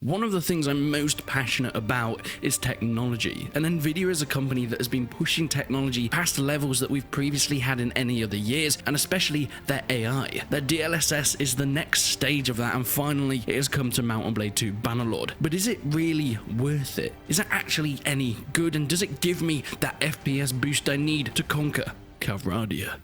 One of the things I'm most passionate about is technology, and Nvidia is a company that has been pushing technology past levels that we've previously had in any other years, and especially their AI. Their DLSS is the next stage of that, and finally it has come to Mount & Blade 2 Bannerlord. But is it really worth it? Is it actually any good, and does it give me that FPS boost I need to conquer Calradia?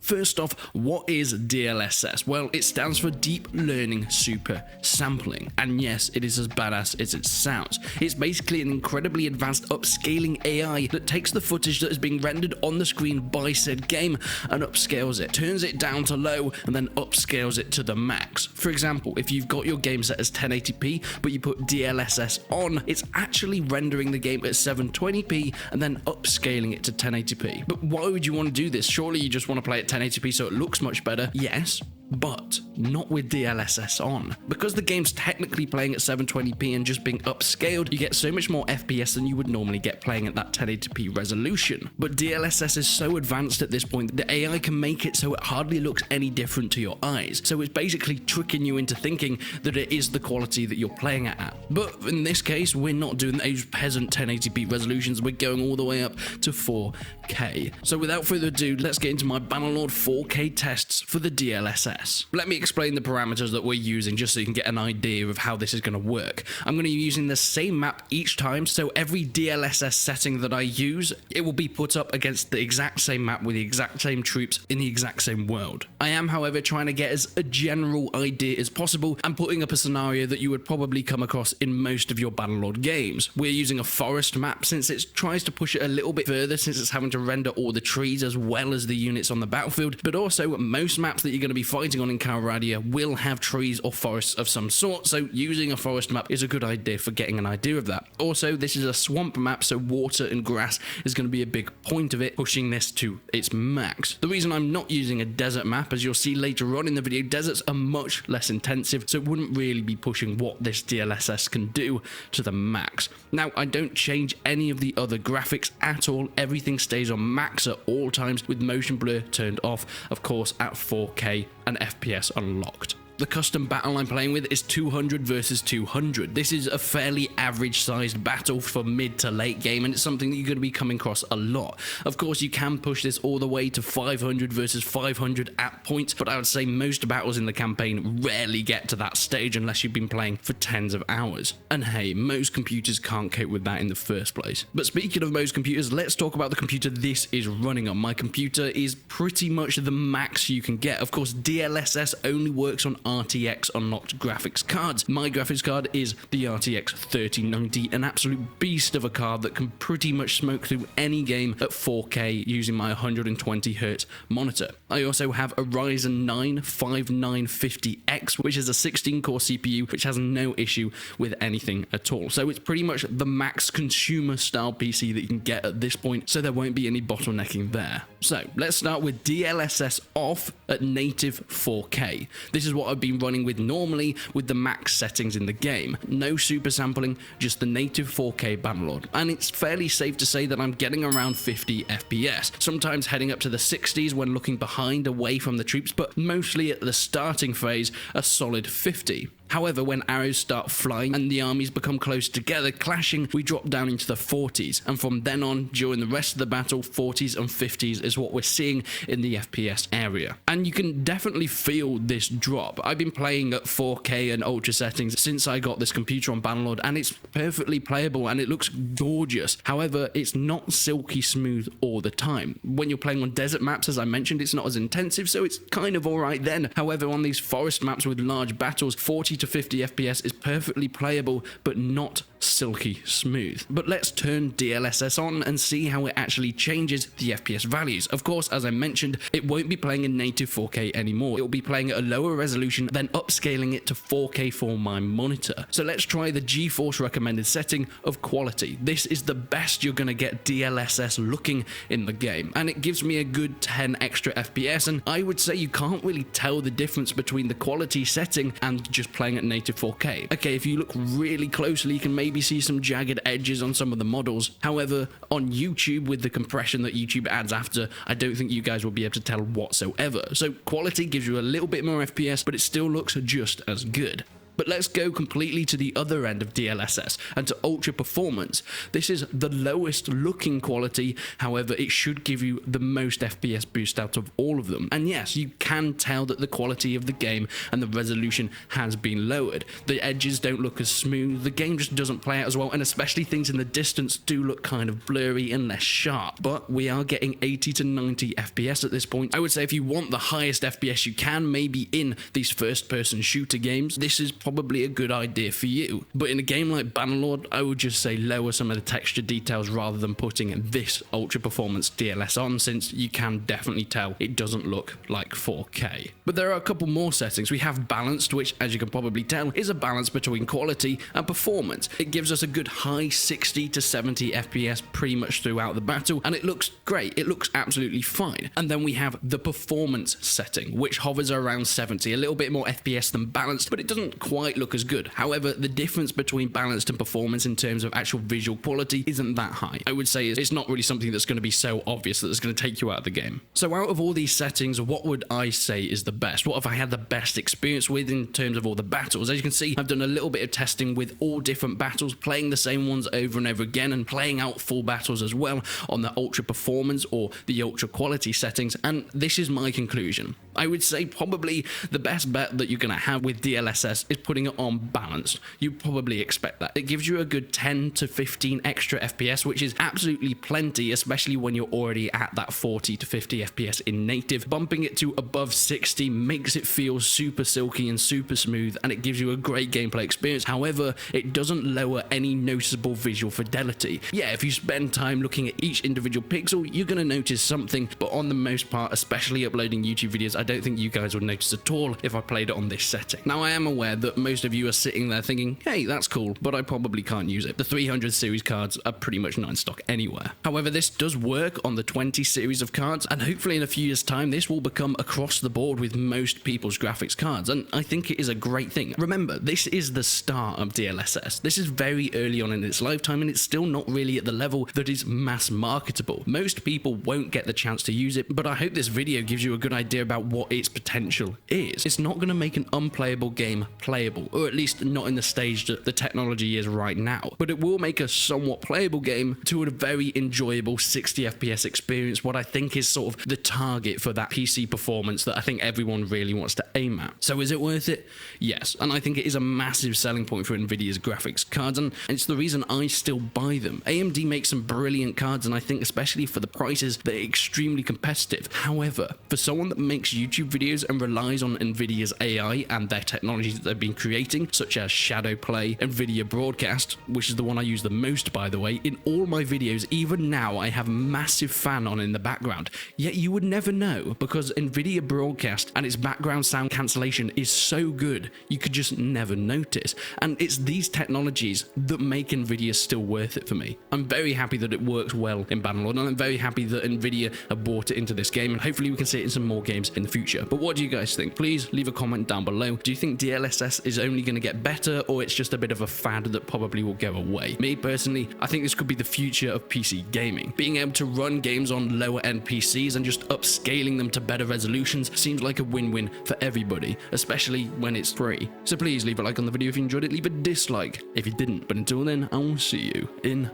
First off, what is DLSS? Well, it stands for Deep Learning Super Sampling, and yes, it is as badass as it sounds. It's basically an incredibly advanced upscaling AI that takes the footage that is being rendered on the screen by said game and upscales it, turns it down to low, and then upscales it to the max. For example, if you've got your game set as 1080p, but you put DLSS on, it's actually rendering the game at 720p and then upscaling it to 1080p. But why would you want to do this? Surely you just want to play it 1080p so it looks much better. Yes, but not with DLSS on. Because the game's technically playing at 720p and just being upscaled, you get so much more FPS than you would normally get playing at that 1080p resolution. But DLSS is so advanced at this point that the AI can make it so it hardly looks any different to your eyes. So it's basically tricking you into thinking that it is the quality that you're playing at. But in this case, we're not doing those peasant 1080p resolutions, we're going all the way up to 4K. So without further ado, let's get into my Bannerlord 4K tests for the DLSS. Let me explain the parameters that we're using just so you can get an idea of how this is going to work. I'm going to be using the same map each time, so every DLSS setting that I use, it will be put up against the exact same map with the exact same troops in the exact same world. I am, however, trying to get as a general idea as possible and putting up a scenario that you would probably come across in most of your Bannerlord games. We're using a forest map since it tries to push it a little bit further, since it's having to render all the trees as well as the units on the battlefield, but also most maps that you're going to be fighting on in Calradia will have trees or forests of some sort, so using a forest map is a good idea for getting an idea of that. Also, this is a swamp map, so water and grass is going to be a big point of it, pushing this to its max. The reason I'm not using a desert map, as you'll see later on in the video, deserts are much less intensive, so it wouldn't really be pushing what this DLSS can do to the max. Now, I don't change any of the other graphics at all. Everything stays on max at all times with motion blur turned off, of course at 4K and FPS unlocked. The custom battle I'm playing with is 200 versus 200. This is a fairly average sized battle for mid to late game, and it's something that you're going to be coming across a lot. Of course, you can push this all the way to 500 versus 500 at points, but I would say most battles in the campaign rarely get to that stage unless you've been playing for tens of hours. And hey, most computers can't cope with that in the first place. But speaking of most computers, let's talk about the computer this is running on. My computer is pretty much the max you can get. Of course, DLSS only works on RTX unlocked graphics cards. My graphics card is the RTX 3090, an absolute beast of a card that can pretty much smoke through any game at 4K using my 120Hz monitor. I also have a Ryzen 9 5950X, which is a 16-core CPU, which has no issue with anything at all. So it's pretty much the max consumer style PC that you can get at this point, so there won't be any bottlenecking there. So let's start with DLSS off at native 4K. This is what I've been running with normally with the max settings in the game. No super sampling, just the native 4K Bannerlord. And it's fairly safe to say that I'm getting around 50 FPS, sometimes heading up to the 60s when looking behind away from the troops, but mostly at the starting phase, a solid 50. However, when arrows start flying and the armies become close together, clashing, we drop down into the 40s, and from then on, during the rest of the battle, 40s and 50s is what we're seeing in the FPS area. And you can definitely feel this drop. I've been playing at 4K and ultra settings since I got this computer on Bannerlord, and it's perfectly playable and it looks gorgeous. However, it's not silky smooth all the time. When you're playing on desert maps, as I mentioned, it's not as intensive, so it's kind of alright then. However, on these forest maps with large battles, 40 to 50 FPS is perfectly playable, but not silky smooth. But let's turn DLSS on and see how it actually changes the FPS values. Of course, as I mentioned, it won't be playing in native 4K anymore. It will be playing at a lower resolution, then upscaling it to 4K for my monitor. So let's try the GeForce recommended setting of quality. This is the best you're going to get DLSS looking in the game, and it gives me a good 10 extra FPS, and I would say you can't really tell the difference between the quality setting and just playing at native 4K. Okay, if you look really closely, you can maybe see some jagged edges on some of the models. However, on YouTube, with the compression that YouTube adds after, I don't think you guys will be able to tell whatsoever. So quality gives you a little bit more FPS, but it still looks just as good. But let's go completely to the other end of DLSS and to ultra performance. This is the lowest looking quality, however it should give you the most FPS boost out of all of them. And yes, you can tell that the quality of the game and the resolution has been lowered. The edges don't look as smooth, the game just doesn't play out as well, and especially things in the distance do look kind of blurry and less sharp. But we are getting 80 to 90 FPS at this point. I would say if you want the highest FPS you can, maybe in these first-person shooter games, this is probably a good idea for you. But in a game like Bannerlord, I would just say lower some of the texture details rather than putting this ultra performance DLSS on, since you can definitely tell it doesn't look like 4K. But there are a couple more settings. We have balanced, which as you can probably tell is a balance between quality and performance. It gives us a good high 60 to 70 FPS pretty much throughout the battle, and it looks great. It looks absolutely fine. And then we have the performance setting, which hovers around 70, a little bit more FPS than balanced, but it doesn't quite look as good. However, the difference between balanced and performance in terms of actual visual quality isn't that high. I would say it's not really something that's going to be so obvious that it's going to take you out of the game. So out of all these settings, what would I say is the best? What have I had the best experience with in terms of all the battles? As you can see, I've done a little bit of testing with all different battles, playing the same ones over and over again, and playing out full battles as well on the ultra performance or the ultra quality settings, and this is my conclusion. I would say probably the best bet that you're going to have with DLSS is putting it on balanced. You probably expect that. It gives you a good 10 to 15 extra FPS, which is absolutely plenty, especially when you're already at that 40 to 50 FPS in native. Bumping it to above 60 makes it feel super silky and super smooth, and it gives you a great gameplay experience. However, it doesn't lower any noticeable visual fidelity. Yeah, if you spend time looking at each individual pixel, you're going to notice something, but on the most part, especially uploading YouTube videos, I don't think you guys would notice at all if I played it on this setting. Now, I am aware that most of you are sitting there thinking, hey, that's cool, but I probably can't use it. The 300 series cards are pretty much not in stock anywhere. However, this does work on the 20 series of cards, and hopefully in a few years' time, this will become across the board with most people's graphics cards, and I think it is a great thing. Remember, this is the start of DLSS. This is very early on in its lifetime, and it's still not really at the level that is mass marketable. Most people won't get the chance to use it, but I hope this video gives you a good idea about what its potential is. It's not going to make an unplayable game playable, or at least not in the stage that the technology is right now, but it will make a somewhat playable game to a very enjoyable 60 FPS experience, what I think is sort of the target for that PC performance that I think everyone really wants to aim at. So is it worth it? Yes, and I think it is a massive selling point for Nvidia's graphics cards, and it's the reason I still buy them. AMD makes some brilliant cards, and I think especially for the prices, they're extremely competitive. However, for someone that makes YouTube videos and relies on Nvidia's AI and their technologies that they've been creating, such as Shadow Play, Nvidia Broadcast, which is the one I use the most, by the way, in all my videos, even now, I have a massive fan on in the background. Yet you would never know, because Nvidia Broadcast and its background sound cancellation is so good, you could just never notice. And it's these technologies that make Nvidia still worth it for me. I'm very happy that it works well in Bannerlord, and I'm very happy that Nvidia have brought it into this game, and hopefully we can see it in some more games in the future. But what do you guys think? Please leave a comment down below. Do you think DLSS is only going to get better, or it's just a bit of a fad that probably will go away? Me personally, I think this could be the future of PC gaming. Being able to run games on lower end PCs and just upscaling them to better resolutions seems like a win-win for everybody, especially when it's free. So please leave a like on the video if you enjoyed it, leave a dislike if you didn't. But until then, I will see you in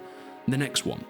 the next one.